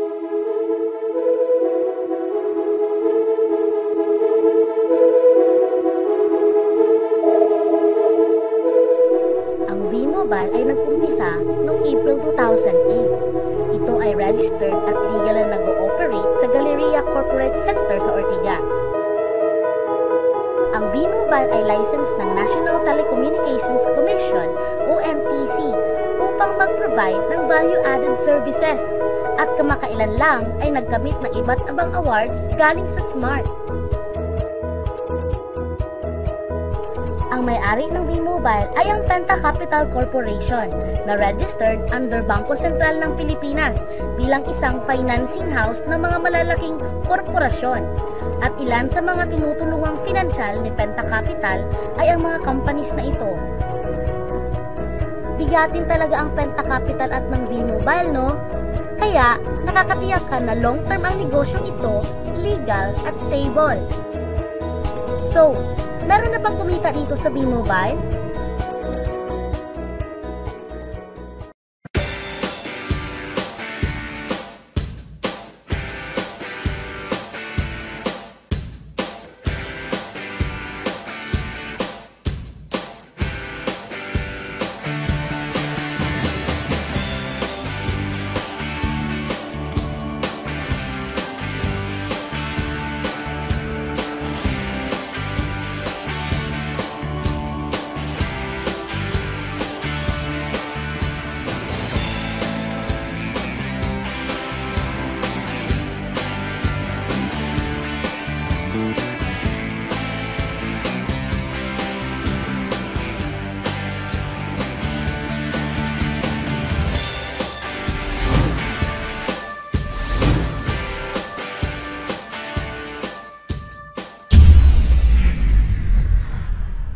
Ang V-Mobile ay nag-umpisa noong April 2008. Ito ay registered at legal na nag-ooperate sa Galleria Corporate Center sa Ortigas. Ang V-Mobile ay license ng National Telecommunications Commission o NTC upang mag-provide ng value-added services at kamakailan lang ay nagkamit ng iba't ibang awards galing sa SMART. Ang may-ari ng V-Mobile ay ang Penta Capital Corporation na registered under Bangko Sentral ng Pilipinas bilang isang financing house ng mga malalaking korporasyon. At ilan sa mga tinutulungang pinansyal ni Penta Capital ay ang mga companies na ito. Bigatin talaga ang Penta Capital at ng V-Mobile, no? Kaya, nakakatiyak ka na long-term ang negosyong ito, legal at stable. So, meron na bang kumita dito sa V-Mobile?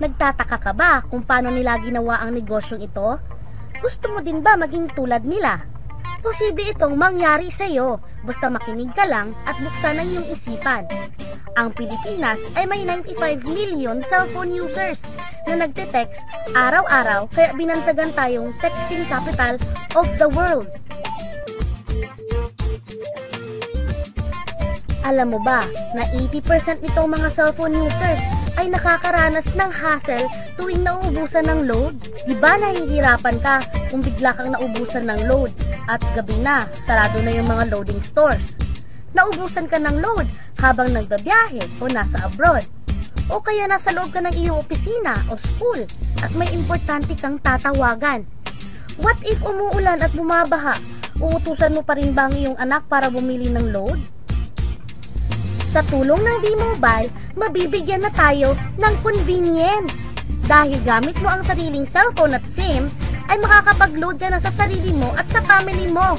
Nagtataka ka ba kung paano nila ginawa ang negosyong ito? Gusto mo din ba maging tulad nila? Posible itong mangyari sa iyo basta makinig ka lang at buksan ang iyong isipan. Ang Pilipinas ay may 95 million cellphone users na nagte-text araw-araw kaya binansagan tayong texting capital of the world. Alam mo ba na 80% nitong mga cellphone users ay nakakaranas ng hassle tuwing nauubusan ng load? Diba nahihirapan ka kung bigla kang naubusan ng load at gabi na, sarado na yung mga loading stores? Naubusan ka ng load habang nagbabiyahe o nasa abroad? O kaya nasa loob ka ng iyong opisina o school at may importante kang tatawagan? What if umuulan at bumabaha? Uutusan mo pa rin ba ang iyong anak para bumili ng load? Sa tulong ng V-Mobile, mabibigyan na tayo ng convenience. Dahil gamit mo ang sariling cellphone at SIM, ay makakapag-load ka na sa sarili mo at sa family mo.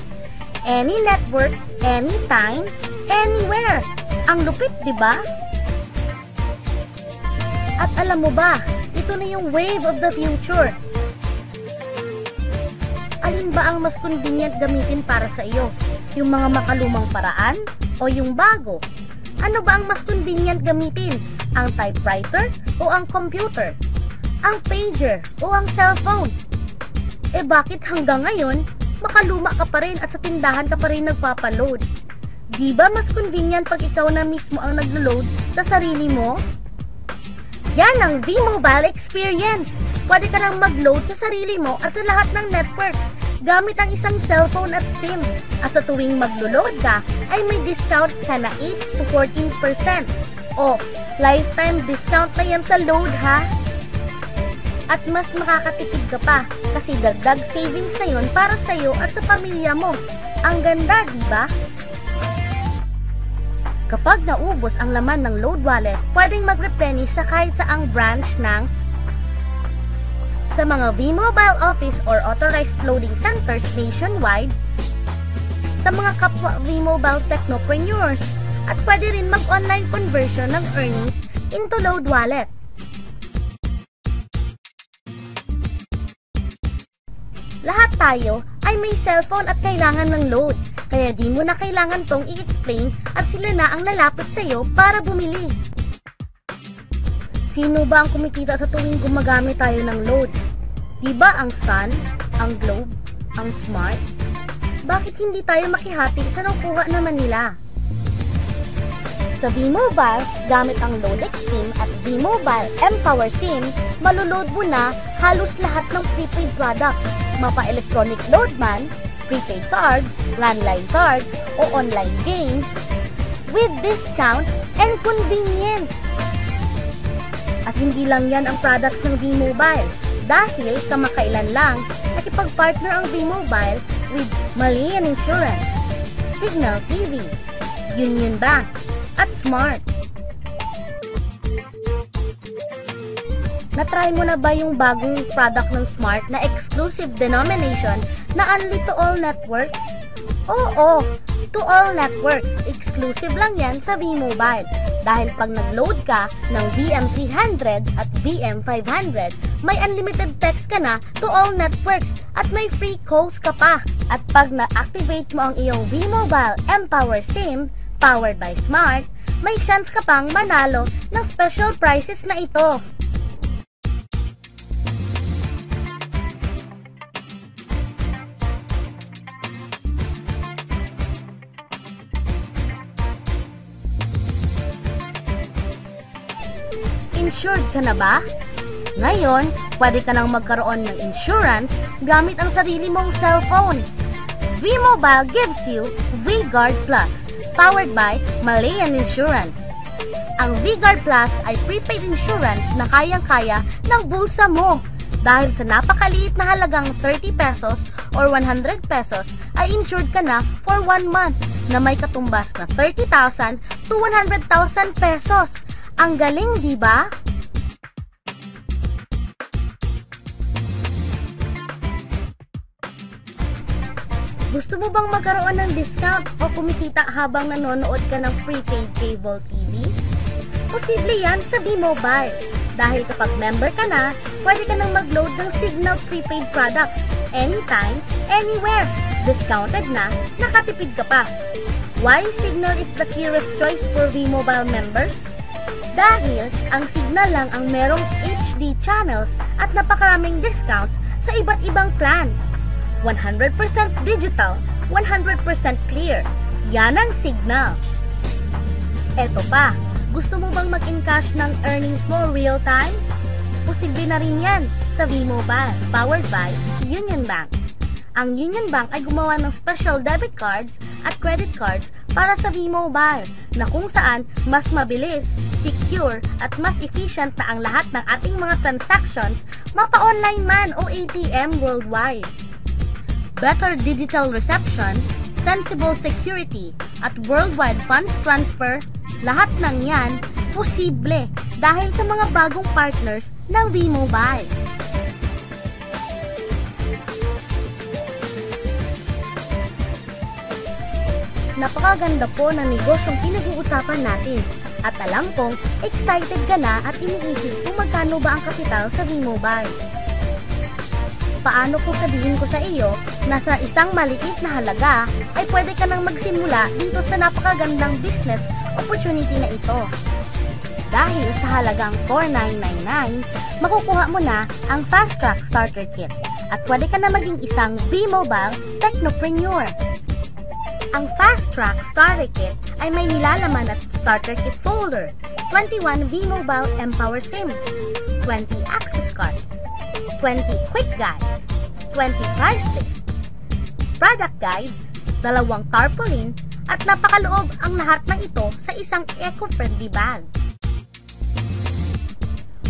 Any network, anytime, anywhere. Ang lupit, di ba? At alam mo ba, ito na yung wave of the future. Alin ba ang mas convenient gamitin para sa iyo? Yung mga makalumang paraan o yung bago? Ano ba ang mas convenient gamitin? Ang typewriter o ang computer? Ang pager o ang cellphone? Eh bakit hanggang ngayon, makaluma ka pa rin at sa tindahan ka pa rin nagpapaload? Di ba mas convenient pag ikaw na mismo ang naglo-load sa sarili mo? Yan ang V-Mobile experience! Pwede ka nang mag-load sa sarili mo at sa lahat ng networks gamit ang isang cellphone at SIM. At sa tuwing maglo-load ka, ay may discount ka na 8 to 14%. O, lifetime discount na yan sa load ha! At mas makakatipid ka pa kasi dagdag savings na yun para sa iyo at sa pamilya mo. Ang ganda, di ba? Kapag naubos ang laman ng load wallet, pwedeng mag-replenish sa kahit saang branch ng sa mga V-Mobile office or authorized loading centers nationwide, sa mga kapwa V-Mobile technopreneurs, at pwede rin mag-online conversion ng earnings into load wallet. Lahat tayo ay may cellphone at kailangan ng load, kaya di mo na kailangan tong i-explain at sila na ang lalapit sa iyo para bumili. Sino ba ang kumikita sa tuwing gumagamit tayo ng load? Diba ang Sun, ang Globe, ang Smart? bakit hindi tayo makihati sa nakuha naman nila? Sa V-Mobile, gamit ang Loadex SIM at V-Mobile mPower SIM, maloload mo na halos lahat ng prepaid products, mapa-electronic load man, prepaid cards, landline cards, o online games, with discount and convenience. At hindi lang yan ang products ng V-Mobile, dahil kamakailan lang nakipag-partner ang V-Mobile with Malayan Insurance, Signal TV, Union Bank, at Smart. Na-try mo na ba yung bagong product ng Smart na exclusive denomination na Only to All Networks? Oo, to all networks. Exclusive lang yan sa V-Mobile. Dahil pag nag-load ka ng VM300 at VM500, may unlimited text ka na to all networks at may free calls ka pa. At pag na-activate mo ang iyong V-Mobile mPower SIM, powered by Smart, may chance ka pang manalo ng special prizes na ito. Insured ka na ba? Ngayon, pwede ka nang magkaroon ng insurance gamit ang sarili mong cellphone. V-Mobile gives you V-Guard Plus, powered by Malayan Insurance. Ang V-Guard Plus ay prepaid insurance na kayang-kaya ng bulsa mo. Dahil sa napakaliit na halagang 30 pesos or 100 pesos ay insured ka na for 1 month na may katumbas na 30,000 to 100,000 pesos. Ang galing, di ba? Gusto mo bang magkaroon ng discount o kumikita habang nanonood ka ng prepaid cable TV? Posible yan sa V-Mobile. Dahil kapag member ka na, pwede ka nang mag-load ng Signal prepaid products anytime, anywhere. Discounted na, nakatipid ka pa. Why Signal is the clearest choice for V-Mobile members? Dahil ang Signal lang ang merong HD channels at napakaraming discounts sa iba't ibang plans. 100% digital, 100% clear. Yan ang Signal. Eto pa, gusto mo bang mag-encash ng earnings mo real time? Posible na rin yan sa V-Mobile, powered by Union Bank. Ang Union Bank ay gumawa ng special debit cards at credit cards para sa V-Mobile na kung saan mas mabilis, secure at mas efficient na ang lahat ng ating mga transactions mapa-online man o ATM worldwide. Better digital reception, sensible security at worldwide funds transfer, lahat ng yan posible dahil sa mga bagong partners ng V-Mobile. Napakaganda po ng negosyong pinag-uusapan natin at alam kong excited ka na at iniisip kung magkano ba ang kapital sa V-Mobile. Paano kung sabihin ko sa iyo na sa isang maliit na halaga ay pwede ka nang magsimula dito sa napakagandang business opportunity na ito. Dahil sa halagang $4,999, makukuha mo na ang Fast Track Starter Kit at pwede ka na maging isang V-Mobile Technopreneur. Ang Fast Track Starter Kit ay may nilalaman at Starter Kit folder, 21 V-Mobile mPower SIMs, 20 access cards, 20 quick guides, 20 price lists, product guides, 2 tarpaulin, at napakaloob ang lahat ng ito sa isang eco-friendly bag.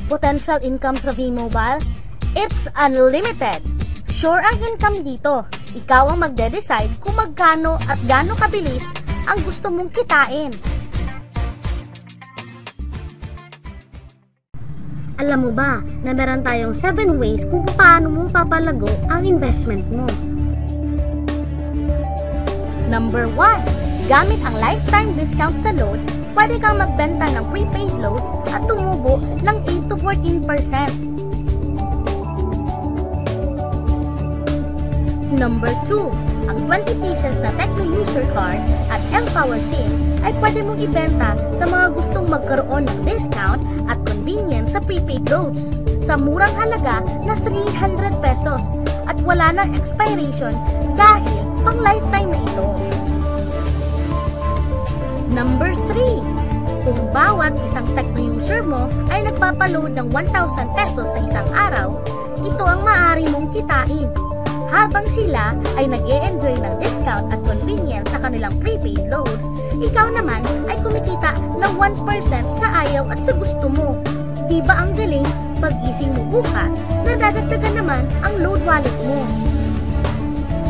Potential income sa V-Mobile? It's unlimited! Sure ang income dito. Ikaw ang magde-decide kung magkano at gaano kabilis ang gusto mong kitain. Alam mo ba na meron tayong 7 ways kung paano mo papalago ang investment mo? Number 1. Gamit ang lifetime discount sa load, pwede kang magbenta ng prepaid loads at tumubo ng 8 to 14%. Number 2. Ang 20 pieces na Tecno User Card at mPower SIM ay pwede mong ibenta sa mga gustong magkaroon ng discount at convenience sa prepaid loads sa murang halaga na 300 pesos at wala nang expiration dahil pang lifetime na ito. Number 3. Kung bawat isang Tecno user mo ay nagpapaload ng 1,000 pesos sa isang araw, ito ang maaari mong kitain. Habang sila ay nag-e-enjoy ng discount at convenience sa kanilang prepaid loads, ikaw naman ay kumikita ng 1% sa ayaw at sa gusto mo. Diba ang galing? Pag-gising mo bukas, nadadagdagan naman ang load wallet mo.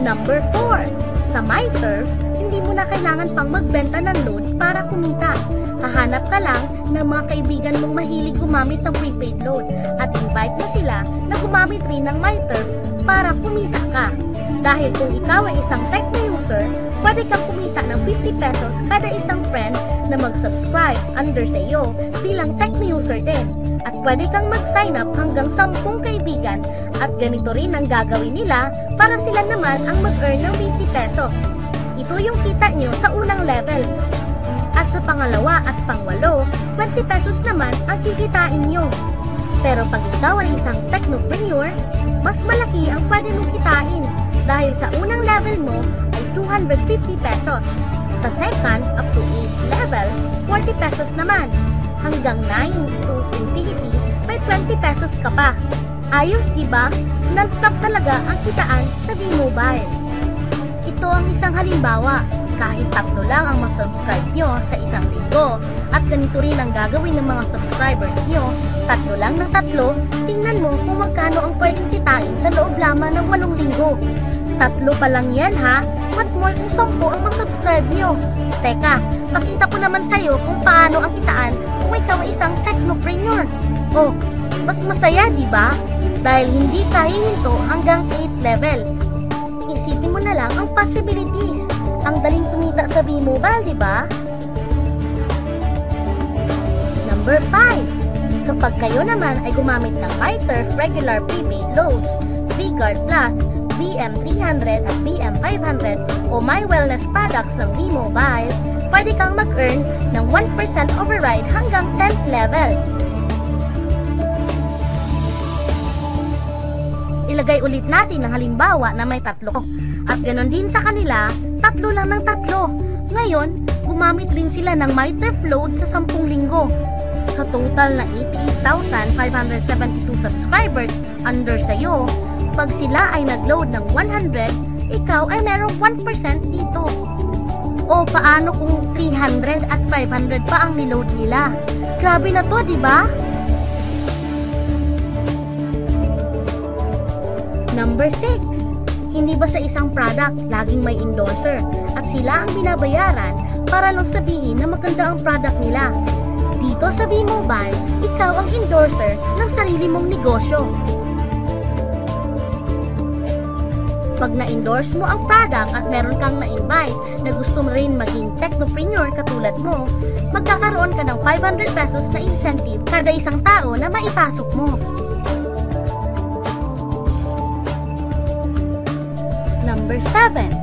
Number 4. Sa MyTurf, hindi mo na kailangan pang magbenta ng loads para kumita. Hahanap ka lang ng mga kaibigan mong mahilig gumamit ng prepaid load at invite mo sila na gumamit rin ng MyTurf para kumita ka. Dahil kung ikaw ay isang Tecno user, pwede kang kumita ng 50 pesos kada isang friend na mag-subscribe under sa iyo bilang Tecno user din. At pwede kang mag-sign up hanggang 10 kaibigan at ganito rin ang gagawin nila para sila naman ang mag-earn ng 50 pesos. Ito yung kita nyo sa unang level. At sa pangalawa at pangwalo, 20 pesos naman ang kikitain nyo. Pero pag ikaw ay isang Tecnopreneur, mas malaki ang pwede mong kitain dahil sa unang level mo ay 250 pesos. Sa second up to 8 level, 40 pesos naman. Hanggang 9 to infinity, may 20 pesos ka pa. Ayos, diba? Non-stop talaga ang kitaan sa V-Mobile. Ito ang isang halimbawa. Kahit 3 lang ang masubscribe nyo sa isang linggo at ganito rin ang gagawin ng mga subscribers nyo, 3 lang ng 3, tingnan mo kung magkano ang pwedeng kitain sa loob lamang ng 8 linggo. 3 pa lang yan ha, what more kung 10 ang masubscribe nyo. Teka, pakita ko naman sa'yo kung paano ang kitaan kung ikaw ay isang Tecnopreneur. Oh, mas masaya diba? Dahil hindi ka hihinto hanggang 8 level. Isipin mo na lang ang possibilities. Ang daling kumita sa V-Mobile, diba? Number 5. Kapag kayo naman ay gumamit ng MyTurf regular prepaid loads, V-Guard Plus, BM300 at BM500 o My Wellness products ng V-Mobile, pwede kang mag-earn ng 1% override hanggang 10th level. Ilagay ulit natin ang halimbawa na may 3. At ganon din sa kanila, 3 lang ng 3. Ngayon, gumamit din sila ng MyTurf load sa 10 linggo. Sa total na 88,572 subscribers under sa'yo, pag sila ay nag-load ng 100, ikaw ay merong 1% dito. O paano kung 300 at 500 pa ang niload nila? Grabe na to, diba? Number 6. Hindi ba sa isang product laging may endorser at sila ang binabayaran para lang sabihin na maganda ang product nila? Dito sa V-Mobile, ikaw ang endorser ng sarili mong negosyo. Pag na-endorse mo ang product at meron kang na-invite na gusto mo rin maging Tecnopreneur katulad mo, magkakaroon ka ng 500 pesos na incentive kada isang tao na maipasok mo. Number 7.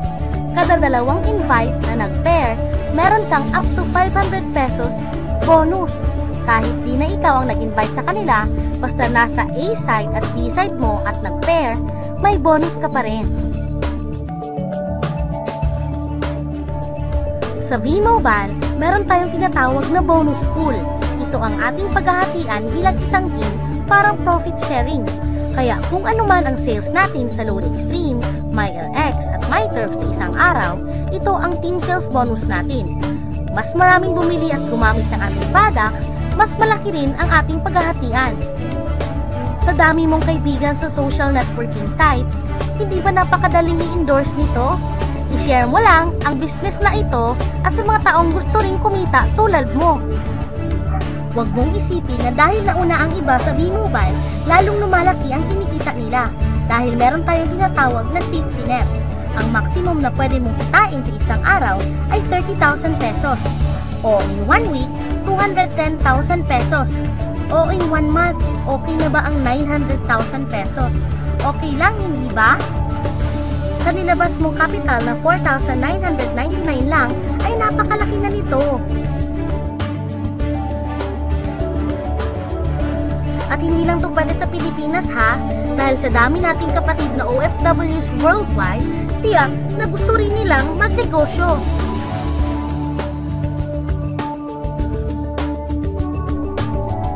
Kada 2 invite na nag-pair, meron kang up to 500 pesos bonus. Kahit di na ikaw ang nag-invite sa kanila, basta nasa A side at B side mo at nag-pair, may bonus ka pa rin. Sa V-Mobile, meron tayong tinatawag na bonus pool. Ito ang ating paghahatian bilang isang team parang profit sharing. Kaya kung ano man ang sales natin sa Load Extreme, MyLX at MyTurf sa isang araw, ito ang team sales bonus natin. Mas maraming bumili at gumamit ng ating product, mas malaki rin ang ating paghahatian. Sa dami mong kaibigan sa social networking sites, hindi ba napakadaling i-endorse nito? I-share mo lang ang business na ito at sa mga taong gusto rin kumita tulad mo. Huwag mong isipin na dahil nauna ang iba sa V-Mobile, lalong lumalaki ang kinikita nila dahil meron tayong tinatawag na safety net. Ang maximum na pwede mong kitain sa isang araw ay 30,000 pesos o in 1 week, 210,000 pesos o in 1 month, okay na ba ang 900,000 pesos? Okay lang, hindi ba? Sa nilabas mong capital na 4,999 lang ay napakalaki na nito. At hindi lang to pwede sa Pilipinas ha, Dahil sa dami nating kapatid na OFWs worldwide, tiyak na gusto rin nilang magnegosyo.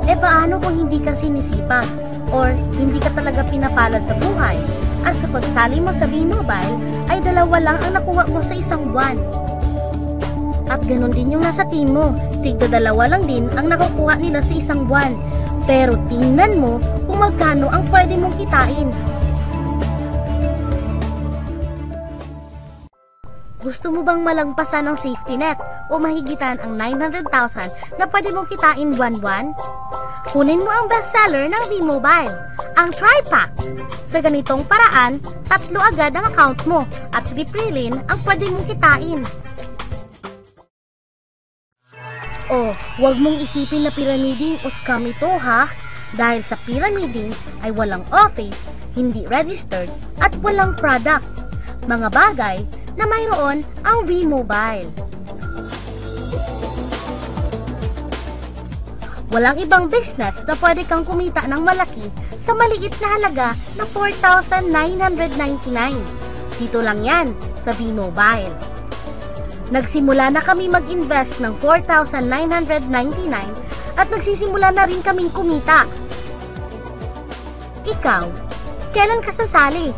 E paano kung hindi ka sinisipag or hindi ka talaga pinapalad sa buhay at sa pagsali mo sa V-Mobile ay 2 lang ang nakuha mo sa isang buwan? At ganun din yung nasa team mo, tigda 2 lang din ang nakukuha nila sa isang buwan. Pero tingnan mo kung magkano ang pwede mong kitain. Gusto mo bang malagpasan ang safety net o mahigitan ang 900,000 na pwede mong kitain buwan-buwan? Kunin mo ang bestseller ng V-Mobile, ang Tri-Pack. Sa ganitong paraan, 3 agad ang account mo at 3 rin ang pwede mong kitain. O, huwag mong isipin na pyramiding o scam ito ha, dahil sa pyramiding ay walang office, hindi registered, at walang product. Mga bagay na mayroon ang V-Mobile. Walang ibang business na pwede kang kumita ng malaki sa maliit na halaga na 4,999. Dito lang yan sa V-Mobile. Nagsimula na kami mag-invest ng 4,999 at nagsisimula na rin kaming kumita. Ikaw, kailan ka sasali?